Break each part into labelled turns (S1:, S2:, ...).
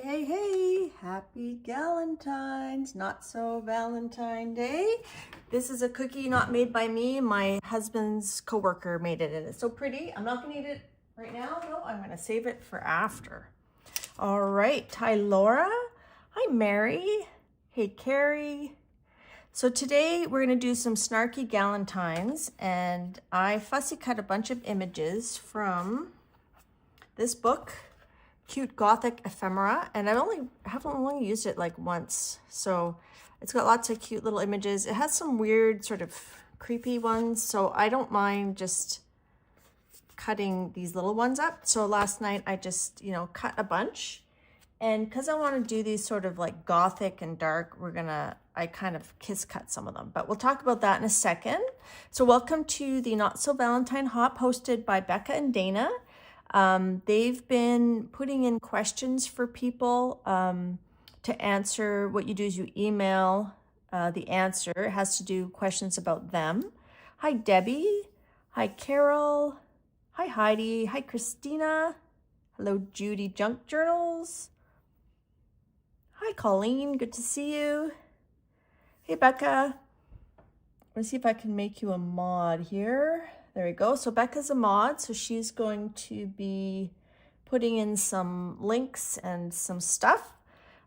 S1: Hey, happy Galentines, not so Valentine Day. This is a cookie not made by me. My husband's coworker made it and it's so pretty. I'm not gonna eat it right now though. I'm gonna save it for after. All right, hi Laura. Hi Mary. Hey Carrie. So today we're gonna do some Snarky Galentines, and I fussy cut a bunch of images from this book, Cute Gothic Ephemera, and I've only used it like once, so it's got lots of cute little images. It has some weird sort of creepy ones, so I don't mind just cutting these little ones up. So last night I just cut a bunch, and because I want to do these sort of like gothic and dark, I kind of kiss cut some of them, but we'll talk about that in a second. So welcome to the Not So Valentine Hop, hosted by Becca and Dana. They've been putting in questions for people to answer. What you do is you email the answer. It has to do questions about them. Hi, Debbie. Hi, Carol. Hi, Heidi. Hi, Christina. Hello, Judy Junk Journals. Hi, Colleen. Good to see you. Hey, Becca. Let's see if I can make you a mod here. There we go. So Becca's a mod, so she's going to be putting in some links and some stuff.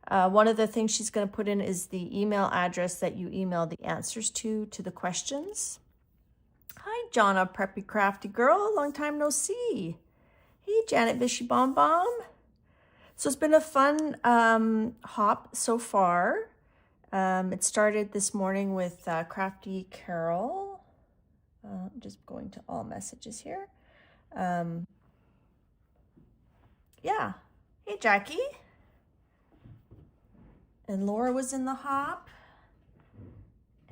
S1: One of the things she's going to put in is the email address that you email the answers to the questions. Hi, Jonna, Preppy Crafty Girl. Long time no see. Hey, Janet Vishy Bomb Bomb. So it's been a fun hop so far. It started this morning with Crafty Carol. I'm just going to all messages here. Yeah. Hey, Jackie. And Laura was in the hop.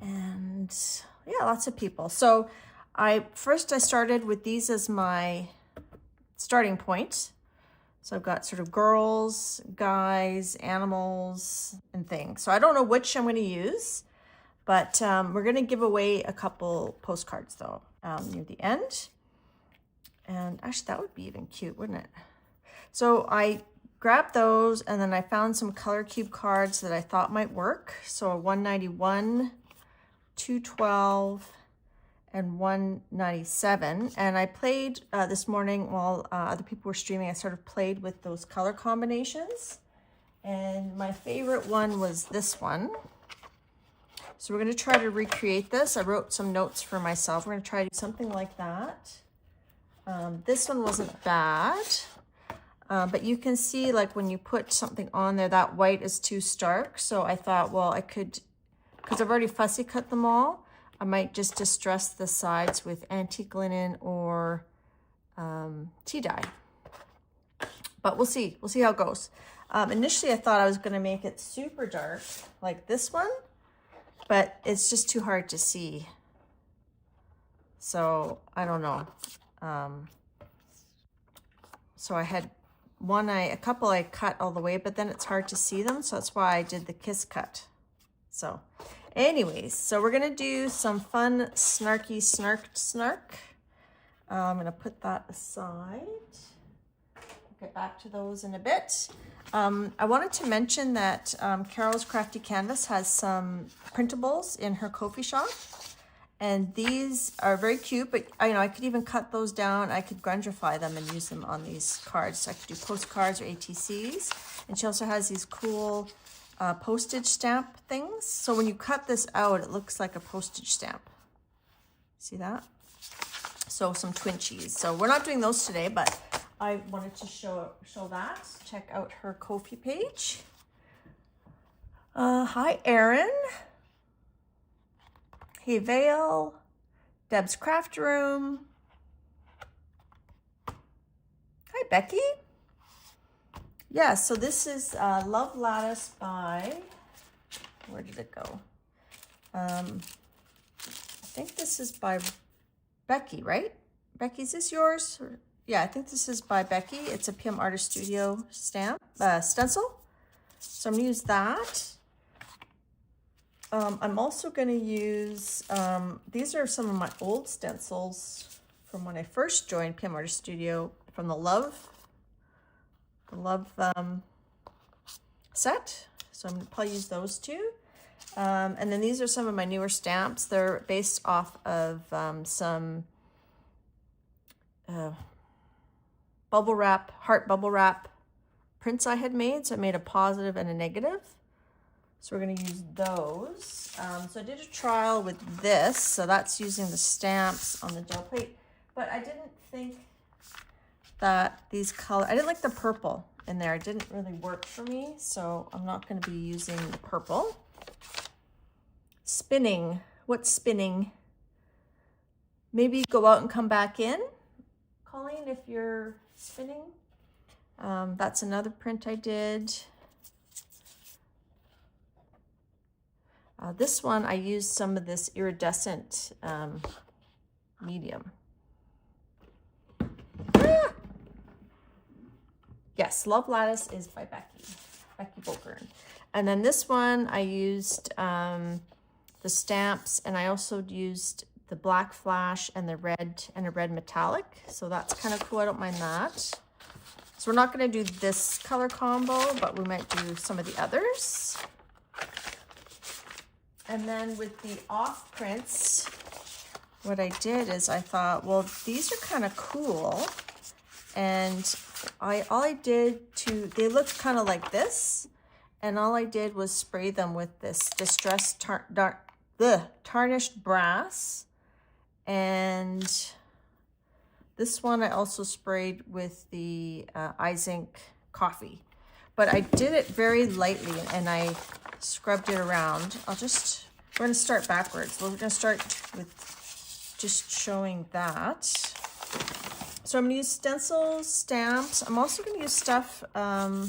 S1: And yeah, lots of people. So I started with these as my starting point. So I've got sort of girls, guys, animals, and things. So I don't know which I'm going to use. But we're going to give away a couple postcards, though, near the end. And actually, that would be even cute, wouldn't it? So I grabbed those, and then I found some color cube cards that I thought might work. So a 191, 212, and 197. And I played this morning while other people were streaming. I sort of played with those color combinations. And my favorite one was this one. So we're going to try to recreate this. I wrote some notes for myself. We're going to try to do something like that. This one wasn't bad, but you can see like when you put something on there, that white is too stark. So I thought, well, I could, because I've already fussy cut them all, I might just distress the sides with antique linen or tea dye. But we'll see. We'll see how it goes. Initially, I thought I was going to make it super dark like this one, but it's just too hard to see. So I don't know. So I had a couple I cut all the way, but then it's hard to see them. So that's why I did the kiss cut. So anyways, so we're going to do some fun snarky snark. I'm going to put that aside. We'll get back to those in a bit. I wanted to mention that Carol's Crafty Canvas has some printables in her Ko-fi shop, and these are very cute, but I could even cut those down. I could grungify them and use them on these cards. So I could do postcards or ATCs, and she also has these cool postage stamp things. So when you cut this out, it looks like a postage stamp. See that? So some Twinchies. So we're not doing those today, but I wanted to show that. Check out her Ko-fi page. Hi, Erin. Hey, Vale. Deb's Craft Room. Hi, Becky. Yeah, so this is Love Lattice by, where did it go? I think this is by Becky, right? Becky, is this yours? Yeah, I think this is by Becky. It's a PM Artist Studio stencil. So I'm going to use that. I'm also going to use, these are some of my old stencils from when I first joined PM Artist Studio from the Love set. So I'm gonna probably use those two. And then these are some of my newer stamps. They're based off of some bubble wrap, heart bubble wrap prints I had made. So I made a positive and a negative. So we're going to use those. So I did a trial with this. So that's using the stamps on the gel plate. But I didn't think that these colors, I didn't like the purple in there. It didn't really work for me. So I'm not going to be using the purple. Spinning. What's spinning? Maybe go out and come back in, Colleen, if you're spinning. That's another print I did. This one, I used some of this iridescent medium. Ah! Yes, Love Lattice is by Becky Bokern. And then this one, I used the stamps, and I also used the black flash and the red and a red metallic. So that's kind of cool. I don't mind that. So we're not going to do this color combo, but we might do some of the others. And then with the off prints, what I did is I thought, well, these are kind of cool. And all I did they looked kind of like this. And all I did was spray them with this distressed tarnished brass. And this one I also sprayed with the Zinc coffee. But I did it very lightly and I scrubbed it around. We're going to start backwards. We're going to start with just showing that. So I'm going to use stencils, stamps. I'm also going to use stuff. I'll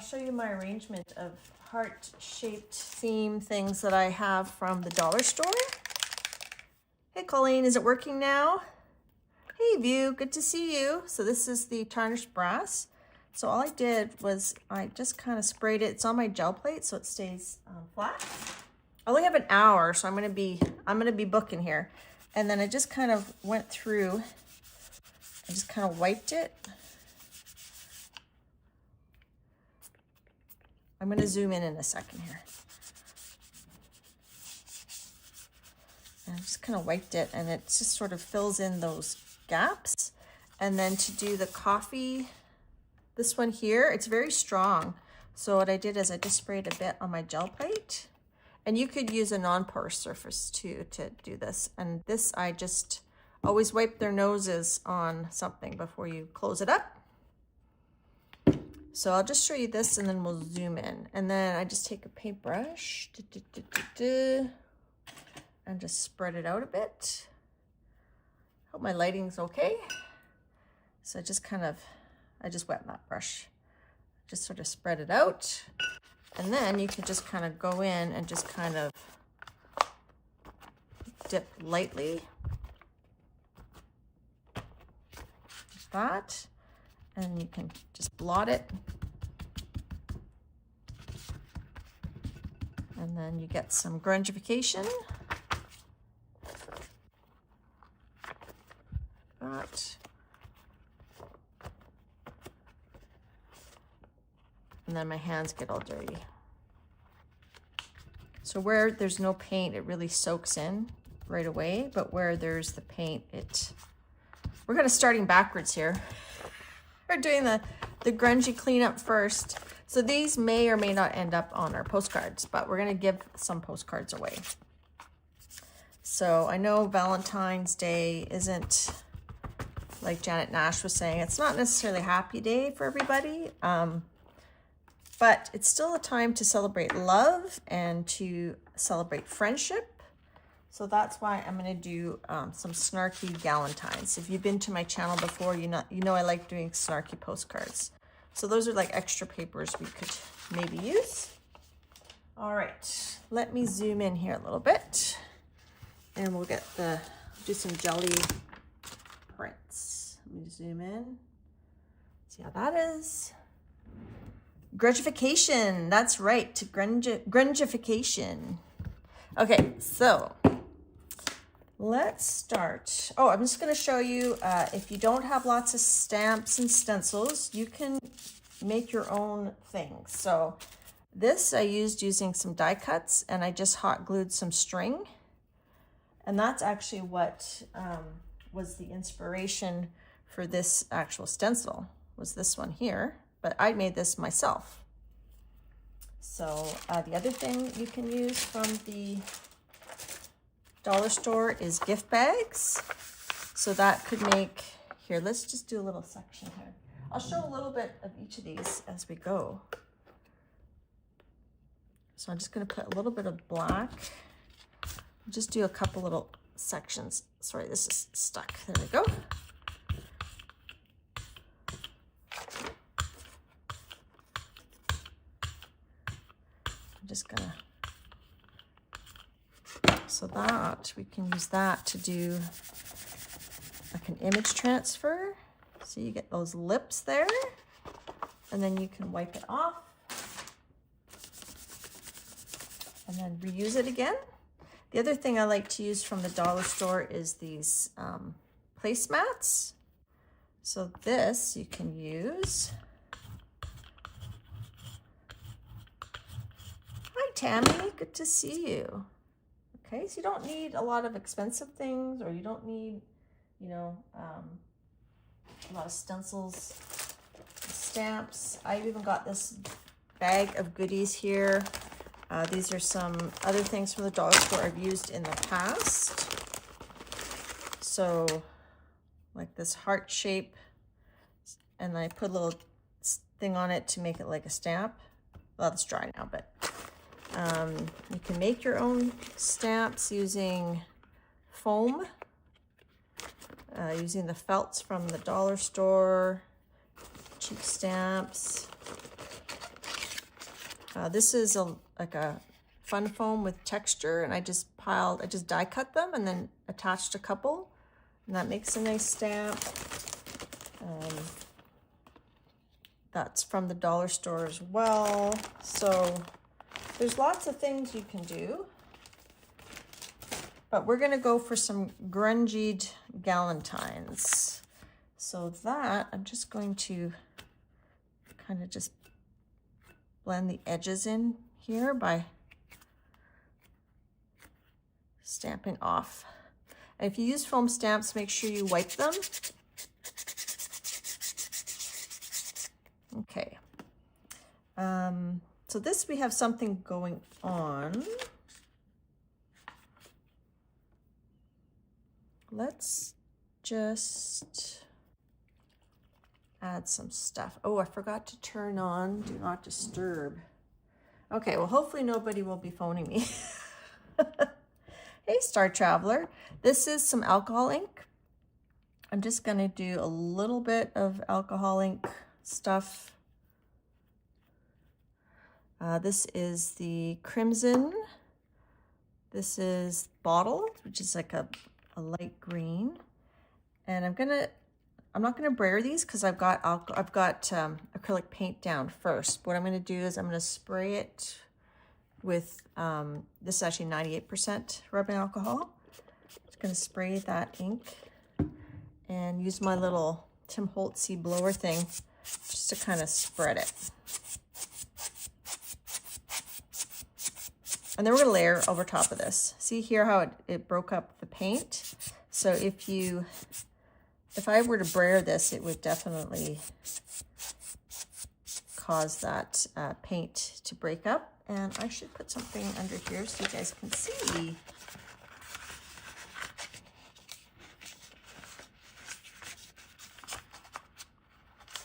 S1: show you my arrangement of heart-shaped theme things that I have from the dollar store. Hey, Colleen, is it working now? Hey, View, good to see you. So this is the tarnished brass. So all I did was I just kind of sprayed it. It's on my gel plate, so it stays flat. I only have an hour, so I'm gonna be booking here. And then I just kind of went through. I just kind of wiped it. I'm gonna zoom in a second here. And I just kind of wiped it, and it just sort of fills in those gaps. And then to do the coffee, this one here, it's very strong. So what I did is I just sprayed a bit on my gel plate. And you could use a non-porous surface too to do this. And this, I just always wipe their noses on something before you close it up. So I'll just show you this and then we'll zoom in. And then I just take a paintbrush and just spread it out a bit. Hope my lighting's okay. So I just wet that brush. Just sort of spread it out. And then you can just kind of go in and just kind of dip lightly. Like that. And you can just blot it. And then you get some grungification. That. And then my hands get all dirty. So where there's no paint, it really soaks in right away. But where there's the paint, we're kind of starting backwards here. We're doing the grungy cleanup first. So these may or may not end up on our postcards, but we're gonna give some postcards away. So I know Valentine's Day isn't, like Janet Nash was saying, it's not necessarily a happy day for everybody. But it's still a time to celebrate love and to celebrate friendship. So that's why I'm going to do some snarky Galentines. If you've been to my channel before, you know I like doing snarky postcards. So those are like extra papers we could maybe use. All right, let me zoom in here a little bit, and we'll do some jelly prints. Let me zoom in. See how that is. Grungification, that's right, grungification. Okay, so let's start. Oh, I'm just gonna show you, if you don't have lots of stamps and stencils, you can make your own things. So this I used using some die cuts, and I just hot glued some string. And that's actually what was the inspiration for this actual stencil, was this one here, but I made this myself. So the other thing you can use from the dollar store is gift bags. So that could make, here, let's just do a little section here. I'll show a little bit of each of these as we go. So I'm just gonna put a little bit of black. Just do a couple little sections. Sorry, this is stuck. There we go. I'm just gonna, so that we can use that to do like an image transfer. So you get those lips there, and then you can wipe it off and then reuse it again. The other thing I like to use from the dollar store is these placemats. So this you can use. Hi Tammy, good to see you. Okay, so you don't need a lot of expensive things, or you don't need, you know, a lot of stencils, stamps. I've even got this bag of goodies here. These are some other things from the dollar store I've used in the past. So like this heart shape, and I put a little thing on it to make it like a stamp. Well, it's dry now, but you can make your own stamps using foam, using the felts from the dollar store, cheap stamps. This is like a fun foam with texture, and I just die cut them and then attached a couple, and that makes a nice stamp. That's from the dollar store as well. So there's lots of things you can do, but we're gonna go for some grungy galentines. So that, I'm just going to kind of just blend the edges in here by stamping off. And if you use foam stamps, make sure you wipe them. Okay. So this, we have something going on. Let's just add some stuff. Oh, I forgot to turn on Do Not Disturb. Okay, well, hopefully nobody will be phoning me. Hey, Star Traveler. This is some alcohol ink. I'm just gonna do a little bit of alcohol ink stuff. This is the Crimson. This is Bottle, which is like a light green. And I'm not gonna brayer these because I've got acrylic paint down first. What I'm gonna do is I'm gonna spray it with, this is actually 98% rubbing alcohol. Just gonna spray that ink and use my little Tim Holtzy blower thing just to kind of spread it. And then we're gonna layer over top of this. See here how it broke up the paint? So if I were to brayer this, it would definitely cause that paint to break up. And I should put something under here so you guys can see.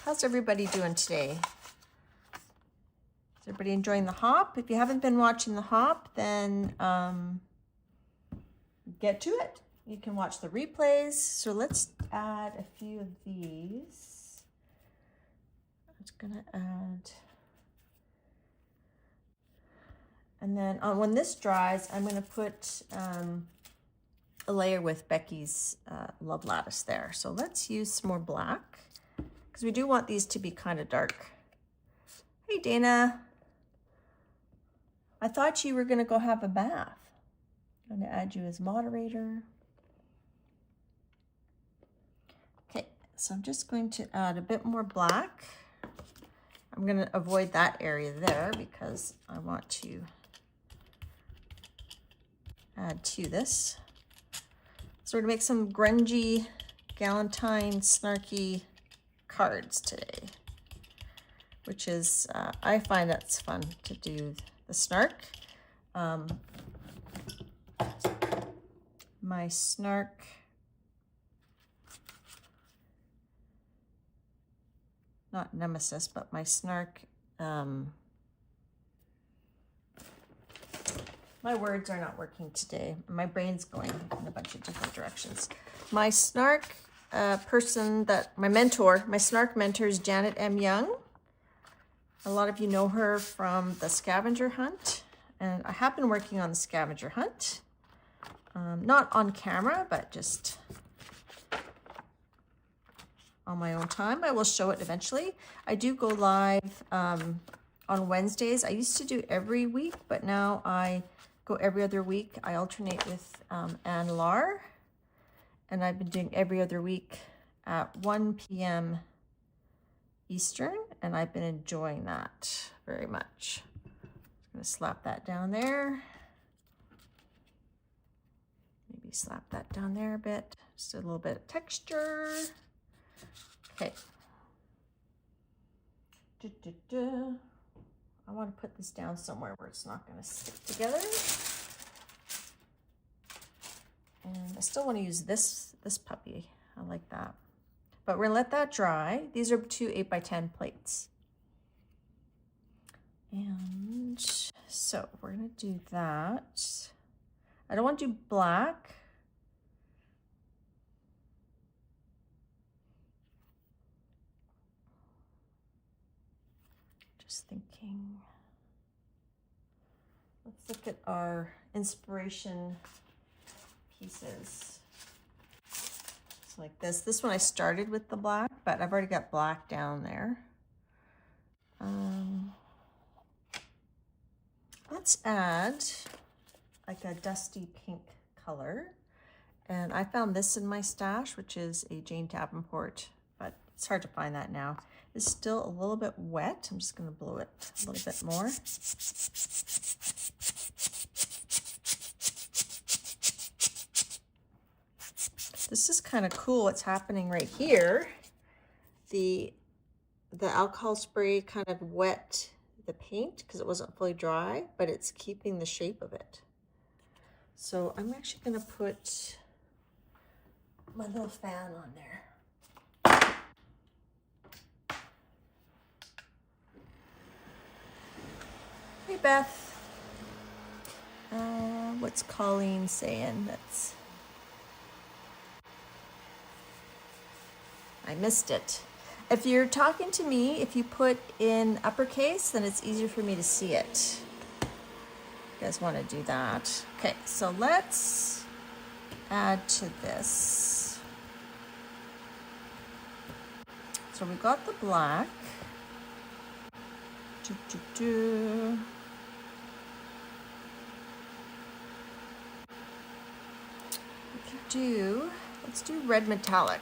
S1: How's everybody doing today? Is everybody enjoying the hop? If you haven't been watching the hop, then get to it. You can watch the replays. So let's add a few of these. I'm just gonna add, and then when this dries, I'm gonna put a layer with Becky's Love Lattice there. So let's use some more black because we do want these to be kind of dark. Hey Dana, I thought you were gonna go have a bath. I'm gonna add you as moderator. Okay, so I'm just going to add a bit more black I'm going to avoid that area there because I want to add to this. So we're going to make some grungy Galentine snarky cards today, which is, I find that's fun to do the snark. My snark, not nemesis, but my snark, my words are not working today. My brain's going in a bunch of different directions. My snark person that, my mentor, my snark mentor is Janet M. Young. A lot of you know her from the scavenger hunt. And I have been working on the scavenger hunt. Not on camera, but just on my own time. I will show it eventually. I do go live on Wednesdays. I used to do every week, but now I go every other week. I alternate with Anne Lar, and I've been doing every other week at 1 p.m. Eastern, and I've been enjoying that very much. I'm going to slap that down there. Maybe slap that down there a bit. Just a little bit of texture. Okay. I want to put this down somewhere where it's not going to stick together. And I still want to use this puppy. I like that. But we're going to let that dry. These are 2 8x10 plates. And so we're going to do that. I don't want to do black. Just thinking. Let's look at our inspiration pieces. It's like this. This one I started with the black, but I've already got black down there. Let's add like a dusty pink color. And I found this in my stash, which is a Jane Davenport, but it's hard to find that now. It's still a little bit wet. I'm just going to blow it a little bit more. This is kind of cool what's happening right here. The alcohol spray kind of wet the paint because it wasn't fully dry, but it's keeping the shape of it. So I'm actually going to put my little fan on there. Hey Beth, what's Colleen saying? I missed it. If you're talking to me, if you put in uppercase, then it's easier for me to see it. You guys want to do that? Okay, so let's add to this. So we got the black. Let's do red metallic.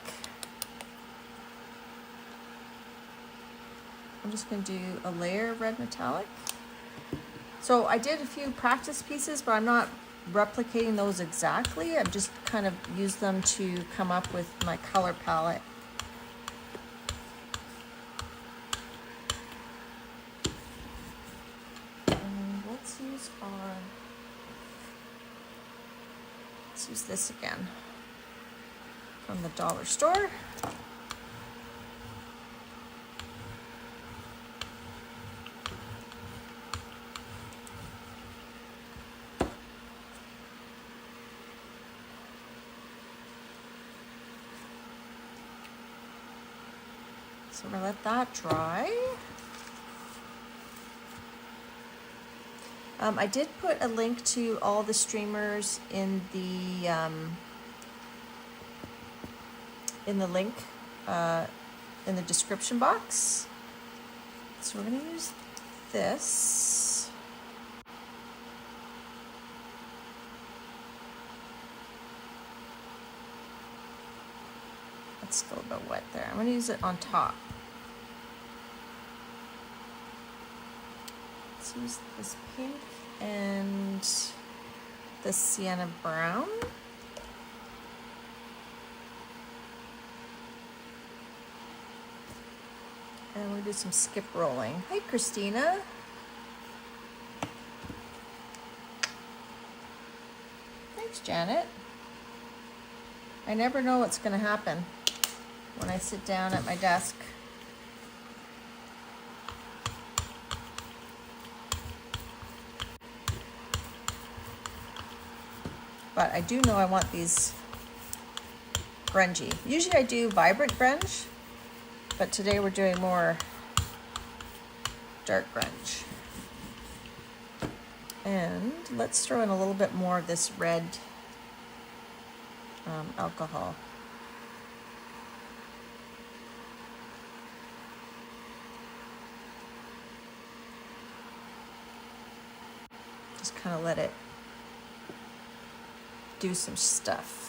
S1: I'm just going to do a layer of red metallic. So I did a few practice pieces, but I'm not replicating those exactly. I've just kind of used them to come up with my color palette. And let's use this again from the dollar store. So we're going to let that dry. I did put a link to all the streamers in the link in the description box. So we're going to use this. It's still a bit wet there. I'm going to use it on top. Let's use this pink and the sienna brown. And we'll do some skip rolling. Hi, Christina. Thanks, Janet. I never know what's going to happen when I sit down at my desk. But I do know I want these grungy. Usually I do vibrant grunge, but today we're doing more dark grunge. And let's throw in a little bit more of this red alcohol. Just kind of let it do some stuff.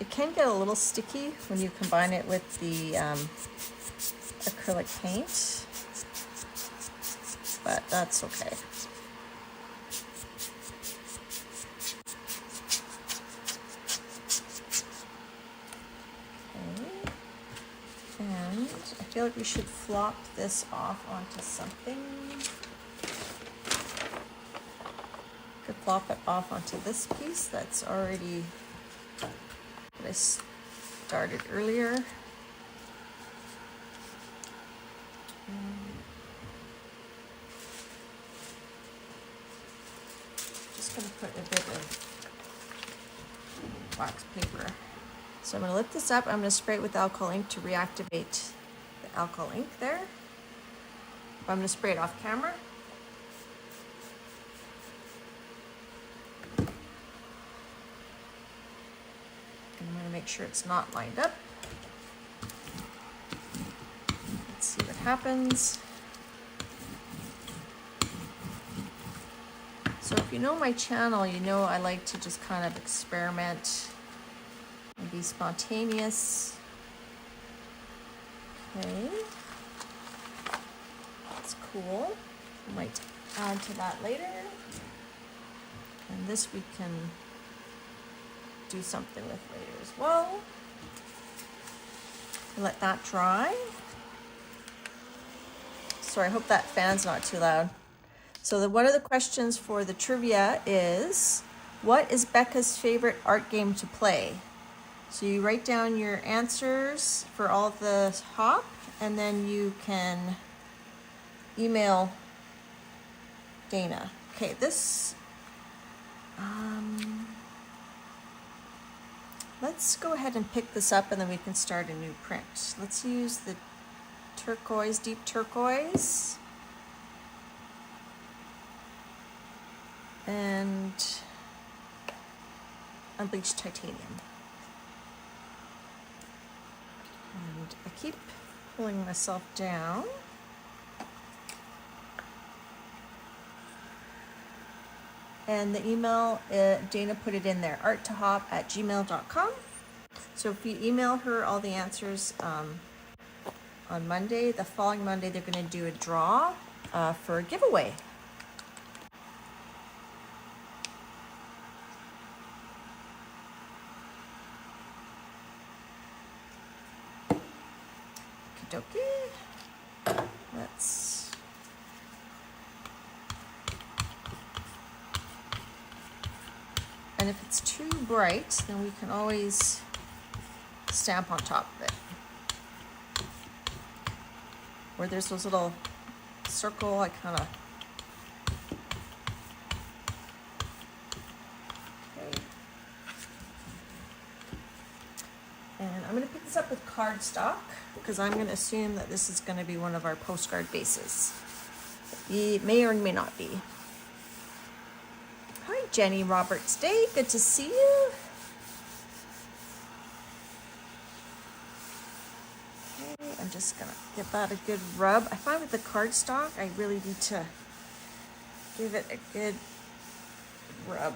S1: It can get a little sticky when you combine it with the acrylic paint, but that's okay. Okay. And I feel like we should flop this off onto something. Could flop it off onto this piece that's already that I started earlier. Just going to put a bit of wax paper. So I'm going to lift this up. I'm going to spray it with alcohol ink to reactivate the alcohol ink there. I'm going to spray it off camera. I'm going to make sure it's not lined up. Let's see what happens. So if you know my channel, you know I like to just kind of experiment and be spontaneous. Okay. That's cool. I might add to that later. And this we can do something with later as well. Let that dry. Sorry, I hope that fan's not too loud. So one of the questions for the trivia is, what is Becca's favorite art game to play? So you write down your answers for all of the hop, and then you can email Dana. Okay, this, let's go ahead and pick this up and then we can start a new print. Let's use the turquoise, deep turquoise. And unbleached titanium. And I keep pulling myself down. And the email, Dana put it in there, arttohop@gmail.com. So if you email her all the answers on Monday, the following Monday, they're going to do a draw for a giveaway. Okay, let's and if it's too bright, then we can always stamp on top of it. Where there's those little circle, I kind of okay. And I'm going to pick this up with cardstock, because I'm going to assume that this is going to be one of our postcard bases. It may or may not be. Hi, Jenny Roberts Day. Good to see you. Okay, I'm just going to give that a good rub. I find with the cardstock, I really need to give it a good rub.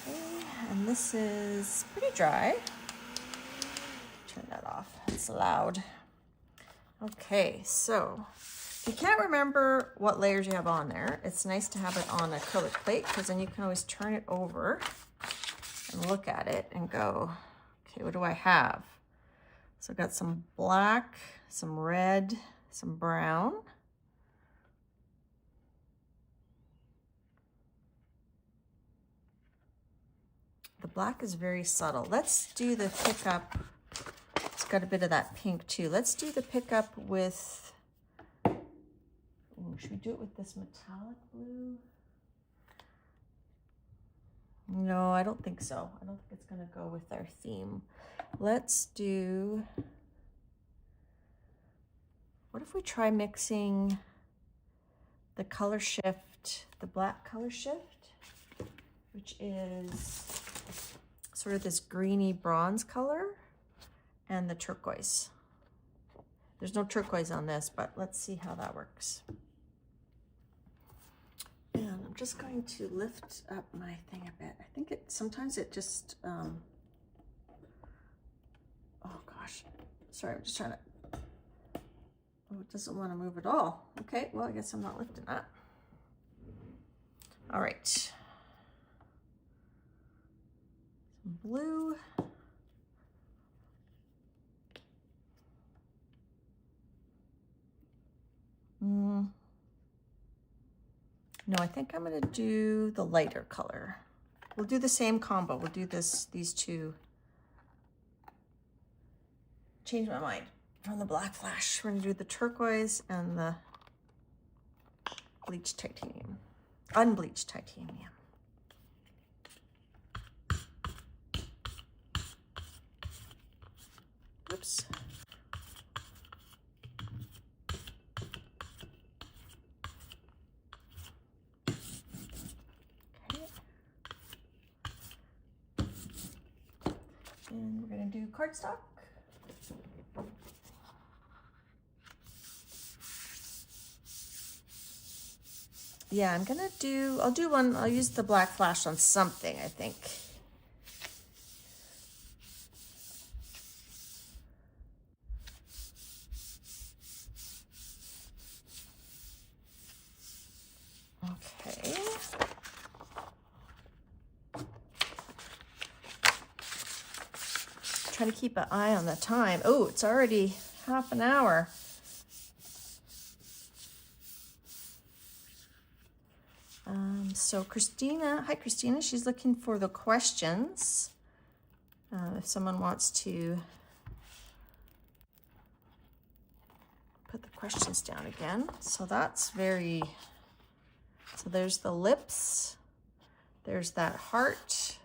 S1: Okay, and this is pretty dry. Turn that off. It's loud. Okay, so if you can't remember what layers you have on there, it's nice to have it on an acrylic plate because then you can always turn it over and look at it and go, okay, what do I have? So I've got some black, some red, some brown. The black is very subtle. Let's do the pickup. It's got a bit of that pink too. Let's do the pickup with, ooh, should we do it with this metallic blue? No, I don't think so. I don't think it's gonna go with our theme. Let's do, what if we try mixing the color shift, the black color shift, which is sort of this greeny bronze color, and the turquoise. There's no turquoise on this, but let's see how that works. And I'm just going to lift up my thing a bit. I think sometimes it just, oh gosh, sorry, I'm just trying to, oh, it doesn't want to move at all. Okay, well, I guess I'm not lifting that. All right. Some blue. No, I think I'm gonna do the lighter color. We'll do the same combo. We'll do these two. Change my mind on the black flash. We're gonna do the turquoise and the bleached titanium, unbleached titanium. Oops. And we're going to do cardstock. Yeah, I'll do one, I'll use the black flash on something, I think. Okay. Trying to keep an eye on the time. Oh, it's already half an hour. So Christina, hi Christina, she's looking for the questions. If someone wants to put the questions down again. So that's very, so there's the lips, there's that heart,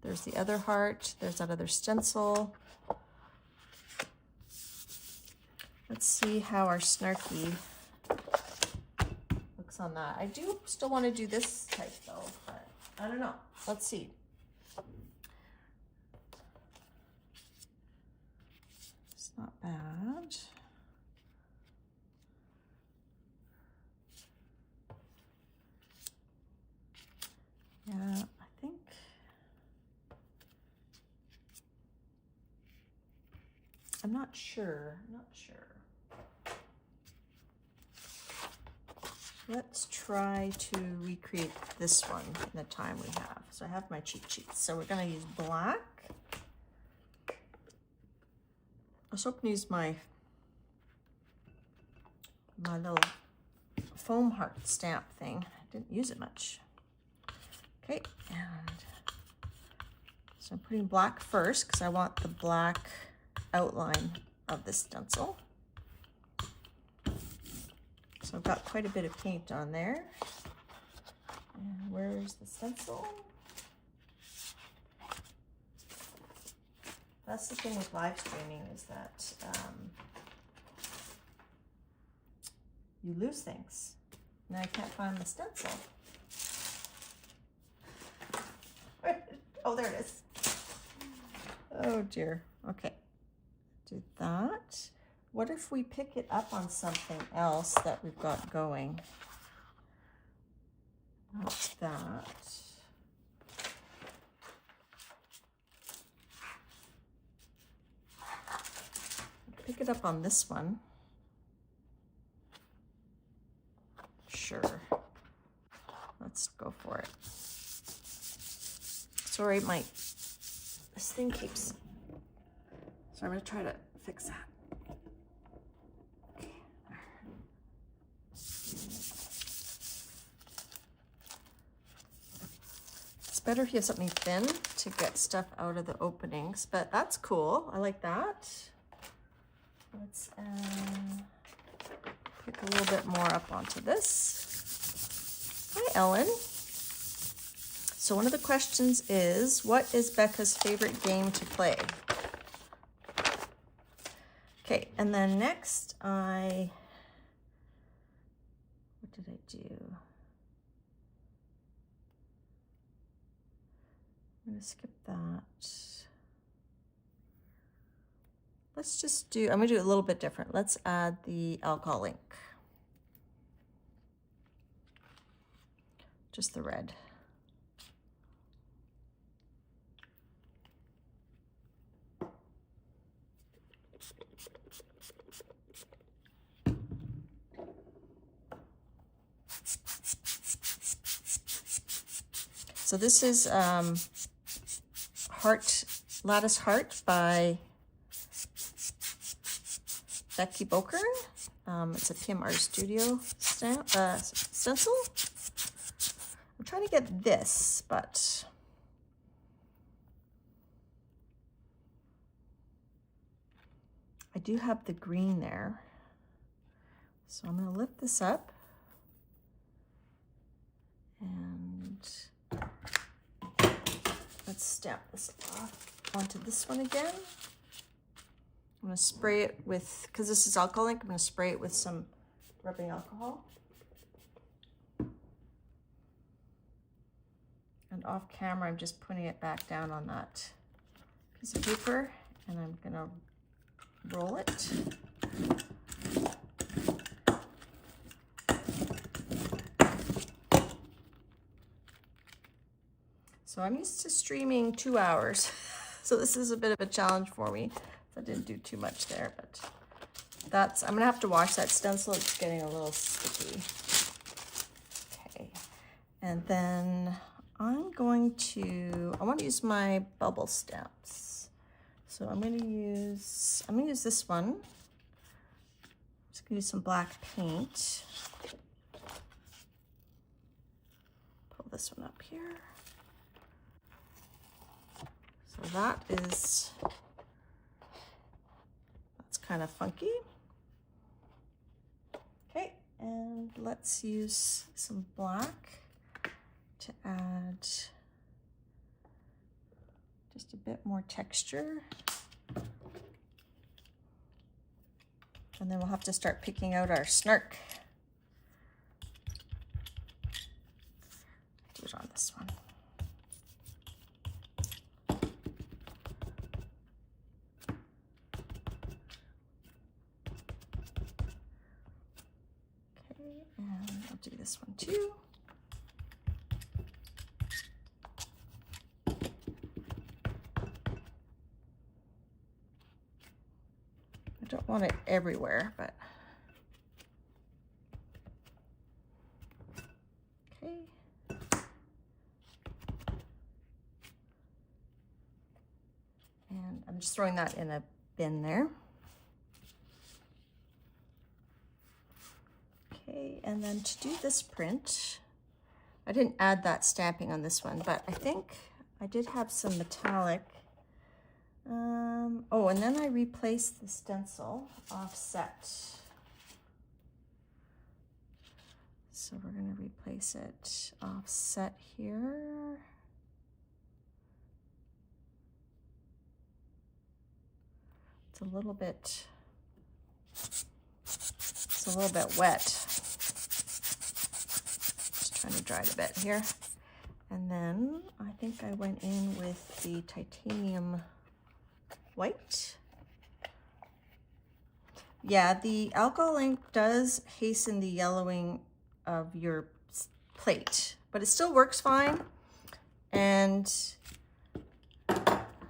S1: there's the other heart, there's that other stencil. Let's see how our Snarky looks on that. I do still want to do this type though, but I don't know. Let's see. It's not bad. Yeah, I think I'm not sure. Let's try to recreate this one in the time we have. So I have my cheat sheets. So we're gonna use black. I was hoping to use my little foam heart stamp thing. I didn't use it much. Okay, and so I'm putting black first because I want the black outline of the stencil. So I've got quite a bit of paint on there. And where's the stencil? That's the thing with live streaming is that you lose things. And I can't find the stencil. Oh, there it is. Oh dear. Okay. Do that. What if we pick it up on something else that we've got going? What's that? Pick it up on this one. sure. Let's go for it. Sorry, this thing keeps, so I'm gonna try to fix that. Okay, there. It's better if you have something thin to get stuff out of the openings, but that's cool. I like that. Let's pick a little bit more up onto this. Hi, Ellen. So one of the questions is, what is Becca's favorite game to play? Okay, and then next what did I do? I'm gonna skip that. Let's just do, I'm gonna do it a little bit different. Let's add the alcohol ink. Just the red. So this is Lattice Heart by Becky Boker. It's a PMR Studio stencil. I'm trying to get this, but I do have the green there. So I'm going to lift this up and let's stamp this off onto this one again. I'm going to spray it with, because this is alcohol ink, I'm going to spray it with some rubbing alcohol. And off camera, I'm just putting it back down on that piece of paper, and I'm going to roll it. So I'm used to streaming 2 hours, so this is a bit of a challenge for me. I didn't do too much there, but I'm gonna have to wash that stencil. It's getting a little sticky. Okay, and then I want to use my bubble stamps. So I'm gonna use this one. Just gonna use some black paint. Pull this one up here. So that's kind of funky. Okay, and let's use some black to add just a bit more texture. And then we'll have to start picking out our snark. Do it on this one. And I'll do this one too. I don't want it everywhere, but okay. And I'm just throwing that in a bin there. Okay, and then to do this print, I didn't add that stamping on this one, but I think I did have some metallic. Oh, and then I replaced the stencil offset. So we're going to replace it offset here. It's a little bit wet. Just trying to dry it a bit here. And then I think I went in with the titanium white. Yeah, the alcohol ink does hasten the yellowing of your plate, but it still works fine. And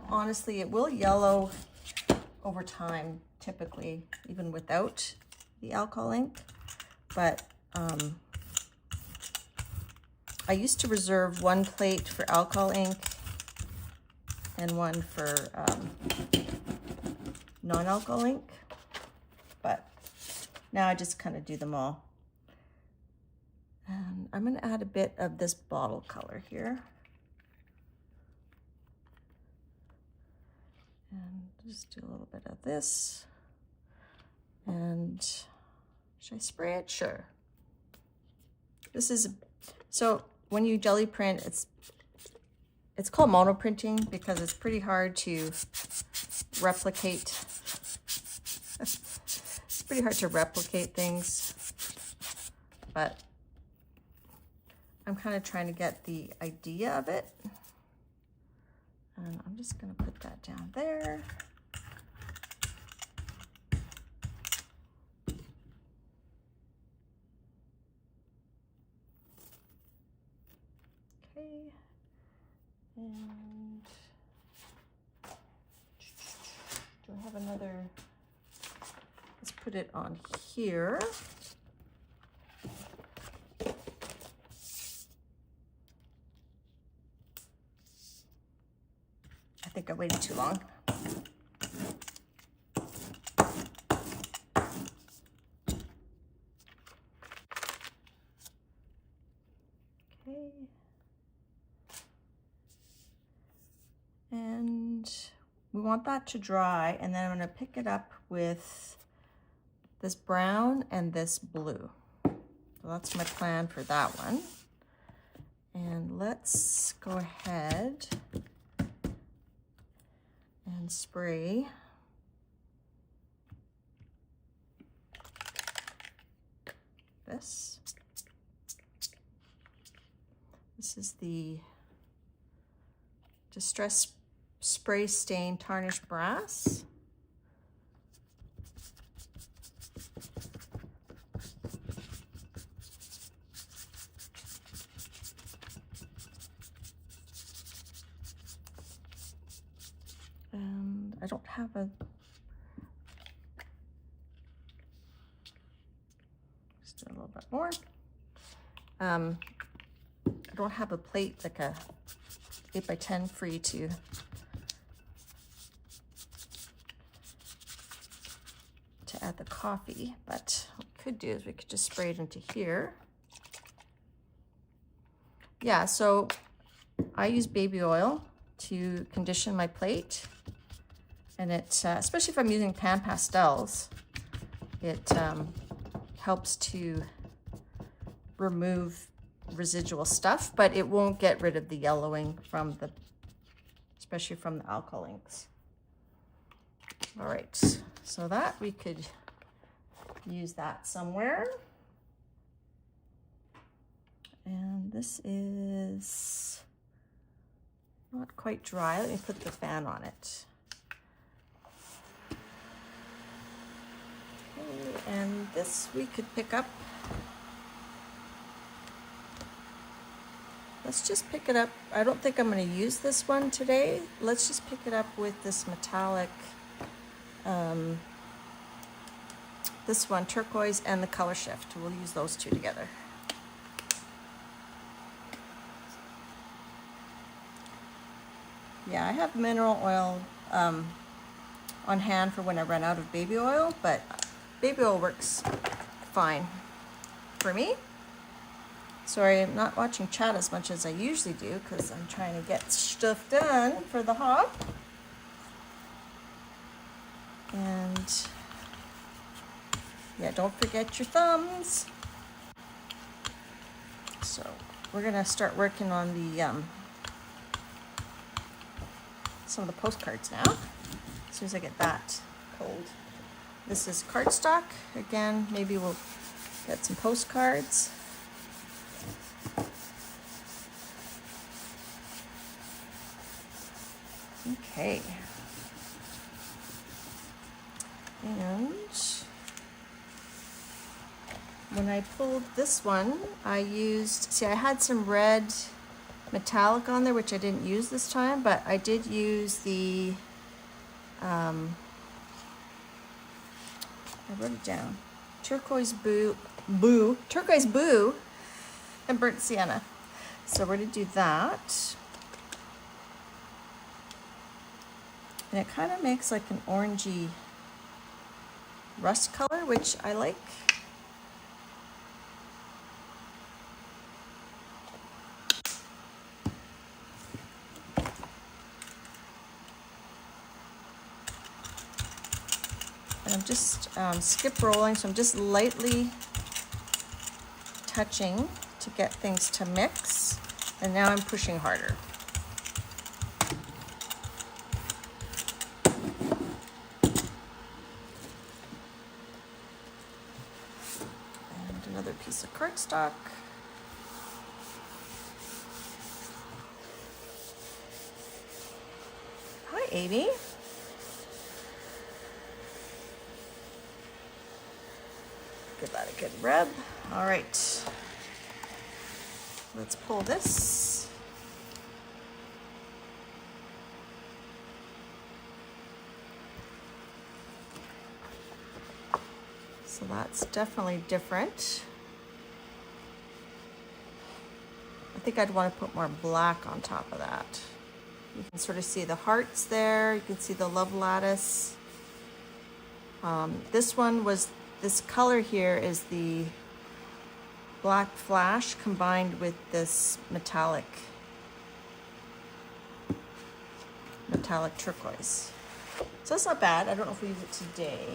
S1: honestly, it will yellow over time, typically, even without the alcohol ink. But I used to reserve one plate for alcohol ink and one for non-alcohol ink, but now I just kind of do them all. And I'm going to add a bit of this bottle color here. And just do a little bit of this. And should I spray it? Sure. This is, so when you jelly print, it's called monoprinting because it's pretty hard to replicate. It's pretty hard to replicate things, but I'm kind of trying to get the idea of it. And I'm just going to put that down there. Okay. And do I have another? Let's put it on here. I think I waited too long. Okay. And we want that to dry, and then I'm going to pick it up with this brown and this blue. So that's my plan for that one. And let's go ahead and spray this. This is the Distress Spray Stain Tarnished Brass. And I don't have a, just do a little bit more. I don't have a plate, like a 8x10 for you to add the coffee, but what we could do is we could just spray it into here. Yeah, so I use baby oil to condition my plate, and it, especially if I'm using pan pastels, it helps to remove residual stuff, but it won't get rid of the yellowing from the, especially from the alcohol inks. All right, so that we could use that somewhere. And this is not quite dry. Let me put the fan on it. Okay, and this we could pick up. Let's just pick it up. I don't think I'm going to use this one today. Let's just pick it up with this metallic, this one, turquoise, and the color shift. We'll use those two together. Yeah, I have mineral oil on hand for when I run out of baby oil, but baby oil works fine for me. Sorry, I'm not watching chat as much as I usually do because I'm trying to get stuff done for the hop. And yeah, don't forget your thumbs. So we're gonna start working on the some of the postcards now, as soon as I get that cold. This is cardstock. Again, maybe we'll get some postcards. Okay. And when I pulled this one, I used, see, I had some red metallic on there, which I didn't use this time, but I did use the, I wrote it down, turquoise blue, and burnt sienna. So we're going to do that. And it kind of makes like an orangey rust color, which I like. And I'm just skip rolling, so I'm just lightly touching to get things to mix. And now I'm pushing harder. And another piece of cardstock. Hi, Amy. Give that a good rub. All right. Let's pull this. So that's definitely different. I think I'd want to put more black on top of that. You can sort of see the hearts there. You can see the love lattice. This color here is the black flash combined with this metallic turquoise. So that's not bad. I don't know if we use it today.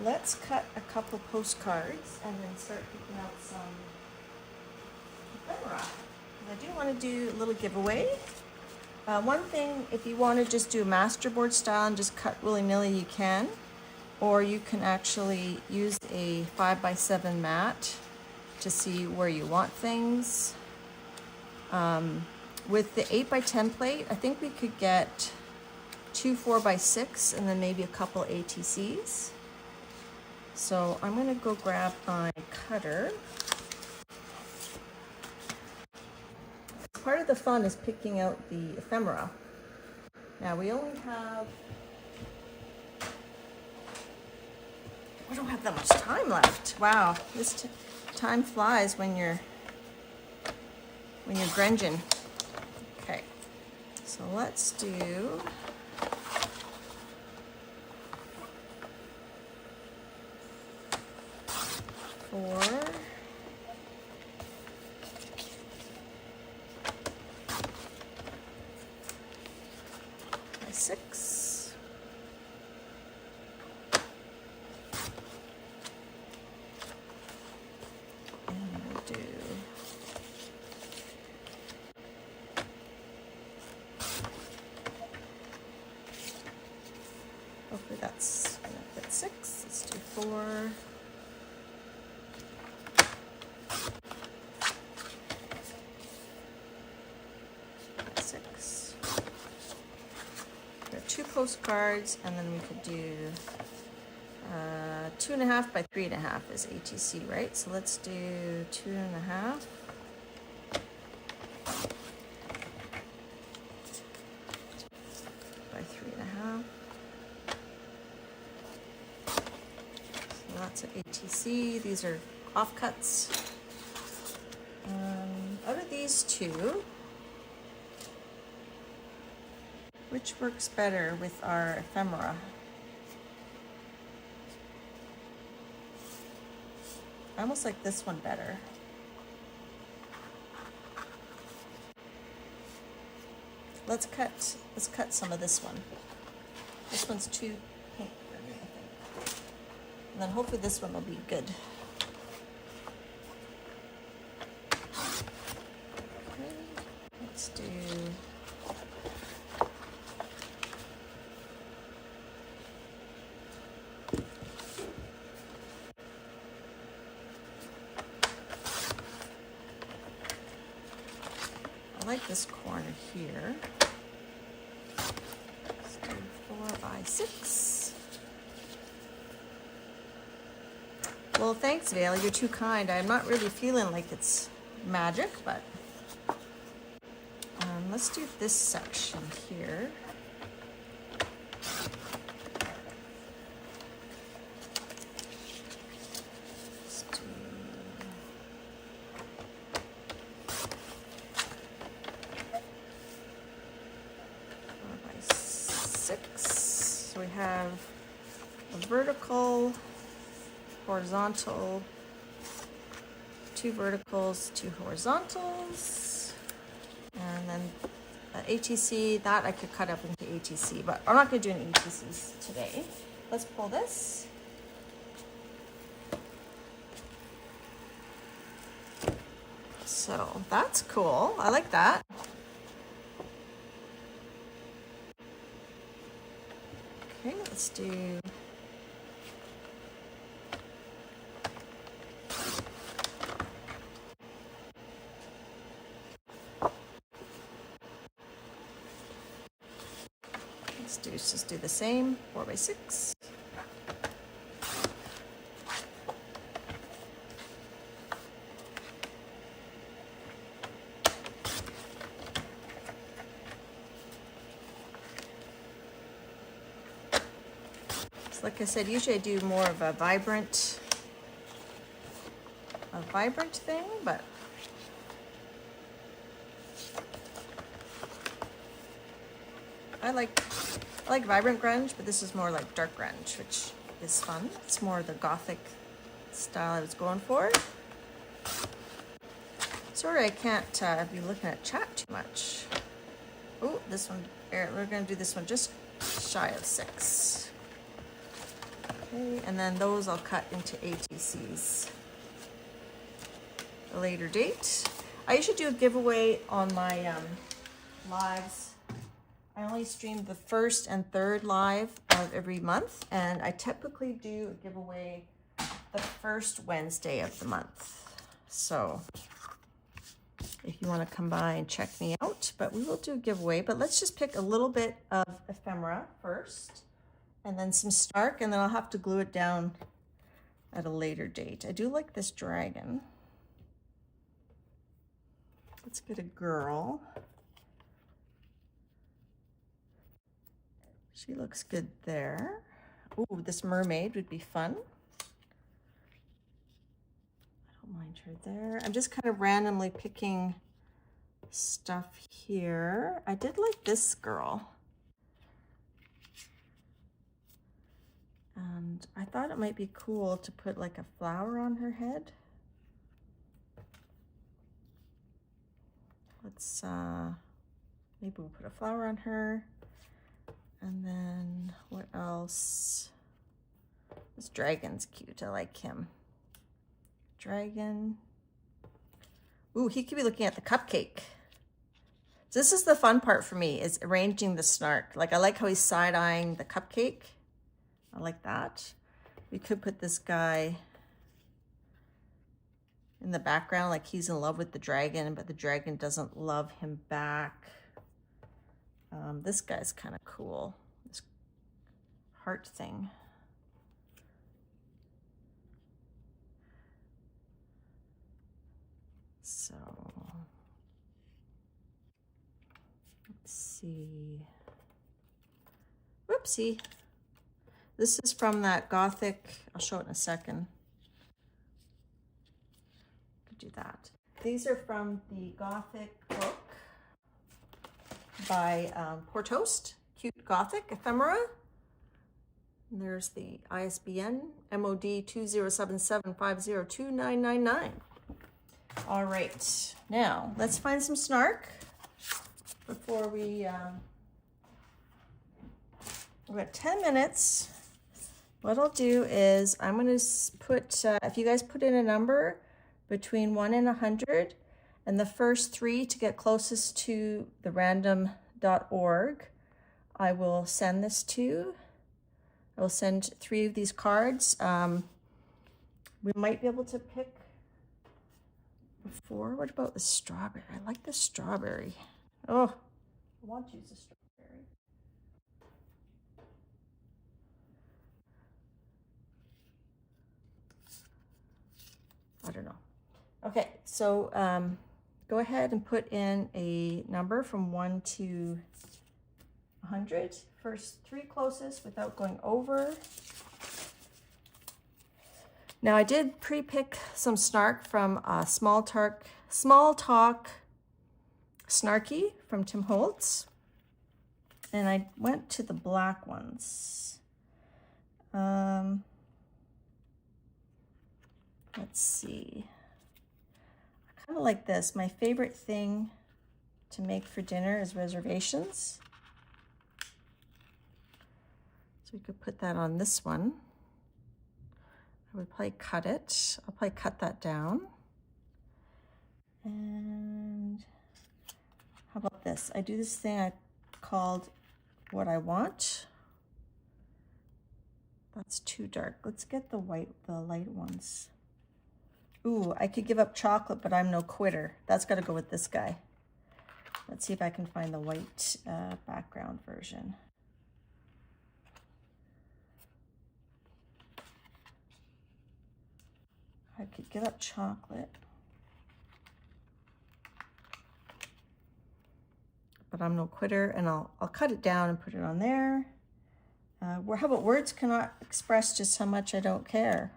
S1: Let's cut a couple postcards and then start picking out some ephemera. I do want to do a little giveaway. One thing, if you want to just do masterboard style and just cut willy-nilly, you can. Or you can actually use a 5x7 mat to see where you want things. With the 8x10 plate, I think we could get 2 4x6 and then maybe a couple ATCs. So I'm going to go grab my cutter. Part of the fun is picking out the ephemera. Now we only have, we don't have that much time left. Wow, this time flies when you're grunging. Okay, so let's do 4 by 6. And we'll do hopefully that's gonna fit 6. Let's do 4. 6. There are 2 postcards, and then we could do 2.5 by 3.5 is ATC, right? So let's do 2.5 by 3.5. So that's an ATC. These are offcuts. Out of these 2, which works better with our ephemera? I almost like this one better. Let's cut some of this one. This one's too pink for me, I think. And then hopefully this one will be good. Okay, let's do I like this corner here. Let's do 4 by 6. Well, thanks, Vale. You're too kind. I'm not really feeling like it's magic, but let's do this section here. have a vertical, horizontal, 2 verticals, 2 horizontals, and then ATC, that I could cut up into ATC, but I'm not going to do any ATCs today. Let's pull this. So that's cool. I like that. Okay, let's do let's just do the same 4x6. Like I said, usually I do more of a vibrant thing, but I like vibrant grunge, but this is more like dark grunge, which is fun. It's more the gothic style I was going for. Sorry, I can't be looking at chat too much. Oh, this one, we're gonna do this one just shy of 6. Okay, and then those I'll cut into ATCs a later date. I usually do a giveaway on my lives. I only stream the 1st and 3rd live of every month, and I typically do a giveaway the 1st Wednesday of the month. So if you want to come by and check me out, but we will do a giveaway. But let's just pick a little bit of ephemera first, and then some Snark, and then I'll have to glue it down at a later date. I do like this dragon. Let's get a girl. She looks good there. Ooh, this mermaid would be fun. I don't mind her there. I'm just kind of randomly picking stuff here. I did like this girl. And I thought it might be cool to put like a flower on her head. Let's, maybe we'll put a flower on her. And then what else? This dragon's cute. I like him. Dragon. Ooh, he could be looking at the cupcake. So this is the fun part for me, is arranging the Snark. Like, I like how he's side-eyeing the cupcake. I like that. We could put this guy in the background, like he's in love with the dragon, but the dragon doesn't love him back. This guy's kind of cool, this heart thing. So, let's see. Whoopsie. This is from that Gothic, I'll show it in a second. Could do that. These are from the Gothic book by Portost, Cute Gothic Ephemera. And there's the ISBN, MOD 2077502999. All right, now let's find some Snark before we, we've got 10 minutes. What I'll do is I'm going to put, if you guys put in a number between 1 and 100, and the first 3 to get closest to the random.org, I will send this to. I will send 3 of these cards. We might be able to pick before. What about the strawberry? I like the strawberry. Oh, I want to use the strawberry. I don't know. Okay, so go ahead and put in a number from 1 to 100. First 3 closest without going over. Now I did pre-pick some Snark from Small Talk Snarky from Tim Holtz. And I went to the black ones. Let's see. I kind of like this. My favorite thing to make for dinner is reservations. So we could put that on this one. I would probably cut it. I'll probably cut that down. And how about this? I do this thing I called What I Want. That's too dark. Let's get the light ones. Ooh, I could give up chocolate, but I'm no quitter. That's got to go with this guy. Let's see if I can find the white background version. I could give up chocolate, but I'm no quitter, and I'll cut it down and put it on there. How about words cannot express just how much I don't care?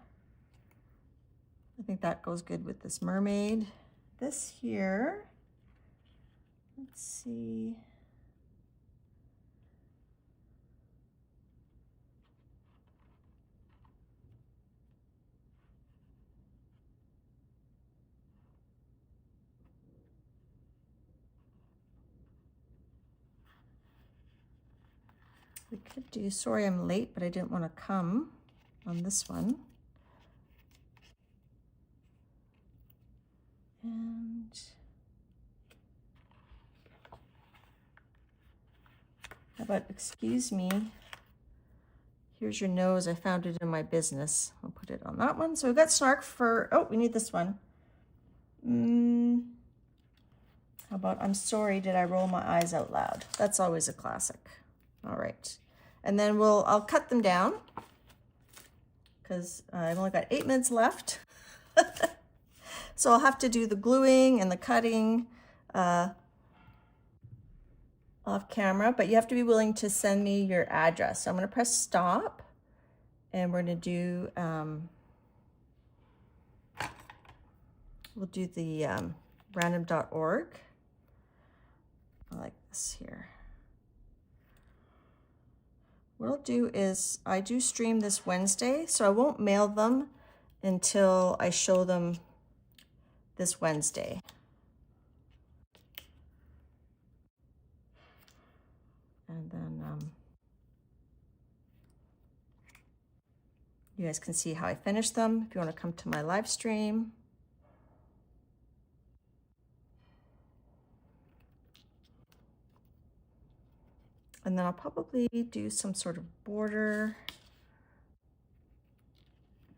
S1: I think that goes good with this mermaid. This here, let's see. We could do sorry I'm late, but I didn't want to come on this one. And how about excuse me, here's your nose, I found it in my business. I'll put it on that one. So we've got snark for, oh, we need this one. How about I'm sorry, did I roll my eyes out loud? That's always a classic. All right. And then I'll cut them down because I've only got 8 minutes left. So I'll have to do the gluing and the cutting off camera, but you have to be willing to send me your address. So I'm going to press stop, and we're going to do, we'll do the random.org. I like this here. What I'll do is I do stream this Wednesday, so I won't mail them until I show them this Wednesday. And then you guys can see how I finish them if you want to come to my live stream. And then I'll probably do some sort of border.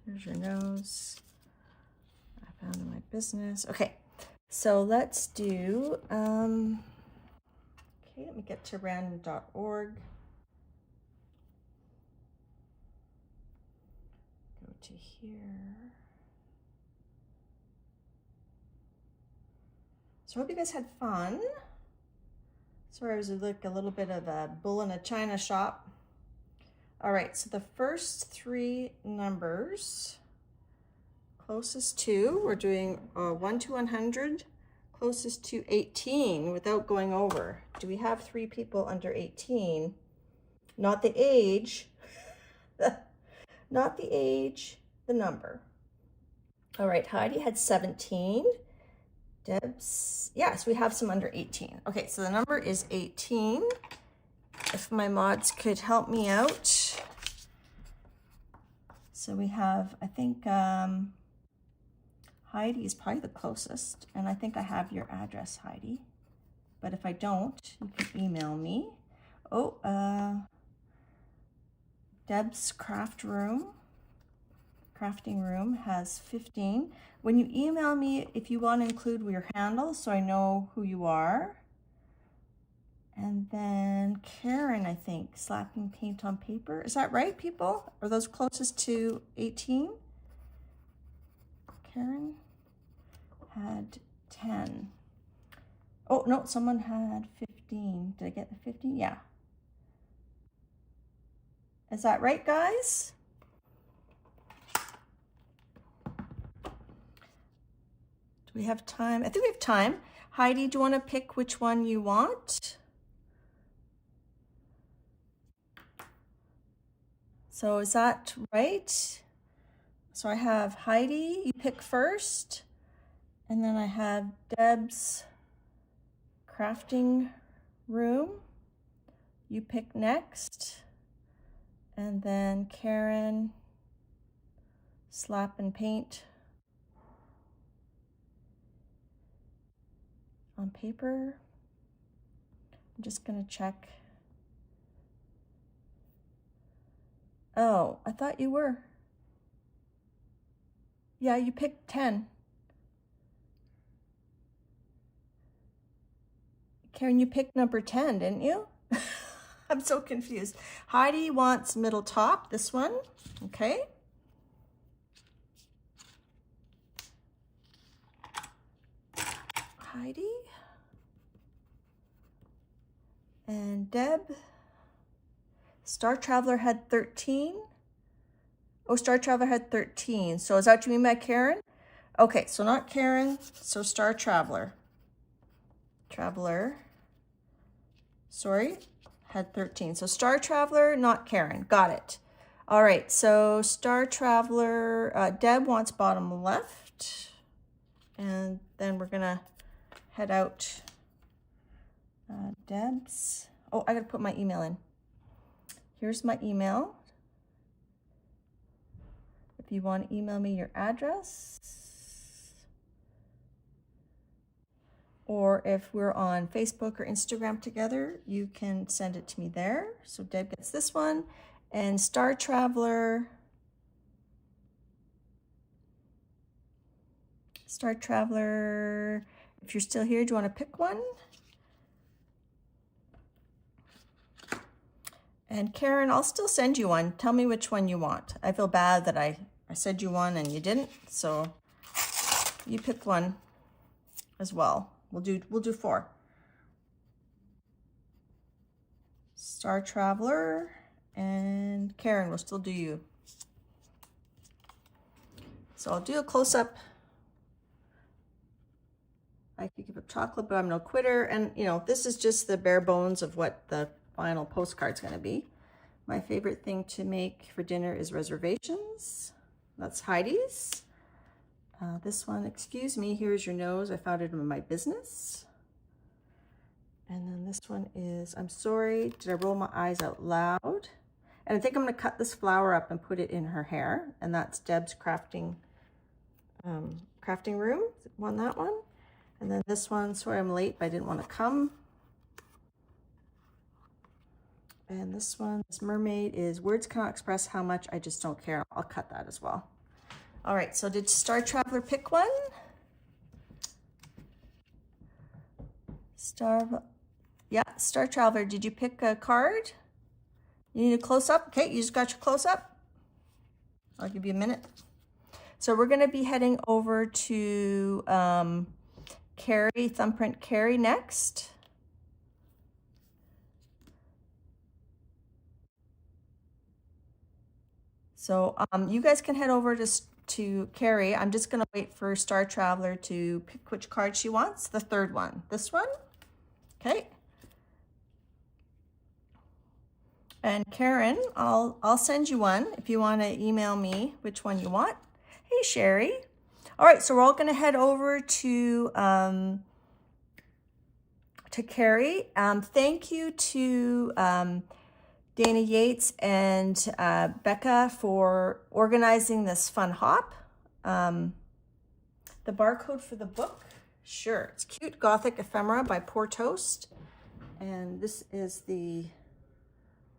S1: Here's your nose. I found in my business. Okay, so let's do, okay, let me get to random.org. Go to here. So I hope you guys had fun. Sorry, I was like a little bit of a bull in a china shop. All right, so the first 3 numbers, closest to, we're doing 1 to 100, closest to 18 without going over. Do we have 3 people under 18? Not the age, not the age, the number. All right, Heidi had 17. Debs, yes, we have some under 18. Okay, so the number is 18. If my mods could help me out. So we have, I think Heidi is probably the closest, and I think I have your address, Heidi. But if I don't, you can email me. Oh, Deb's crafting room has 15. When you email me, if you want to include your handle so I know who you are. And then Karen, I think, slapping paint on paper. Is that right, people? Are those closest to 18? Karen had 10. Oh, no, someone had 15. Did I get the 15? Yeah. Is that right, guys? Do we have time? I think we have time. Heidi, do you want to pick which one you want? So is that right? So I have Heidi, you pick first, and then I have Deb's crafting room, you pick next, and then Karen, slap and paint on paper. I'm just gonna check. Oh, I thought you were. Yeah, you picked 10. Karen, you picked number 10, didn't you? I'm so confused. Heidi wants middle top, this one, okay. Heidi. And Deb. Star Traveler had 13. Oh, Star Traveler had 13. So is that what you mean by Karen? Okay, so not Karen, so Star Traveler. Sorry, had 13. So Star Traveler, not Karen. Got it. All right, so Star Traveler, Deb wants bottom left. And then we're gonna head out. Deb's. Oh, I gotta put my email in. Here's my email. If you want to email me your address, or if we're on Facebook or Instagram together, you can send it to me there. So Deb gets this one, and Star Traveler, if you're still here, do you want to pick one? And Karen, I'll still send you one. Tell me which one you want. I feel bad that I said you one and you didn't, so you pick one as well. We'll do 4. Star Traveler and Karen, we'll still do you. So I'll do a close-up. I could give a chocolate, but I'm no quitter. And you know, this is just the bare bones of what the final postcard's gonna be. My favorite thing to make for dinner is reservations. That's Heidi's. This one, excuse me, here's your nose. I found it in my business. And then this one is, I'm sorry, did I roll my eyes out loud? And I think I'm gonna cut this flower up and put it in her hair. And that's Deb's crafting room, won that one. And then this one, sorry I'm late, but I didn't want to come. And this one, this mermaid, is words cannot express how much I just don't care. I'll cut that as well. All right, so did Star Traveler pick one? Star Traveler, did you pick a card? You need a close-up? Okay, you just got your close-up. I'll give you a minute. So we're gonna be heading over to Carrie, Thumbprint Carrie next. So you guys can head over to Carrie. I'm just gonna wait for Star Traveler to pick which card she wants. The third one, this one, okay. And Karen, I'll send you one if you wanna email me which one you want. Hey, Sherry. All right, so we're all gonna head over to Carrie. Thank you to Dana Yates and Becca for organizing this fun hop. The barcode for the book, sure, it's Cute Gothic Ephemera by Poor Toast. And this is the,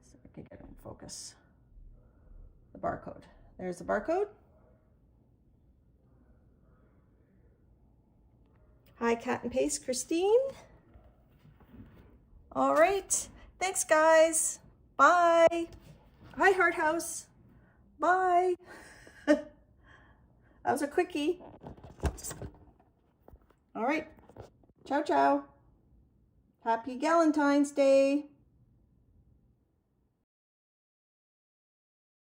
S1: see if I can get it in focus, the barcode. There's the barcode. Hi, Cat and Paste, Christine. All right, thanks guys. Bye. Hi, Heart House. Bye. That was a quickie. All right. Ciao, ciao. Happy Galentine's Day.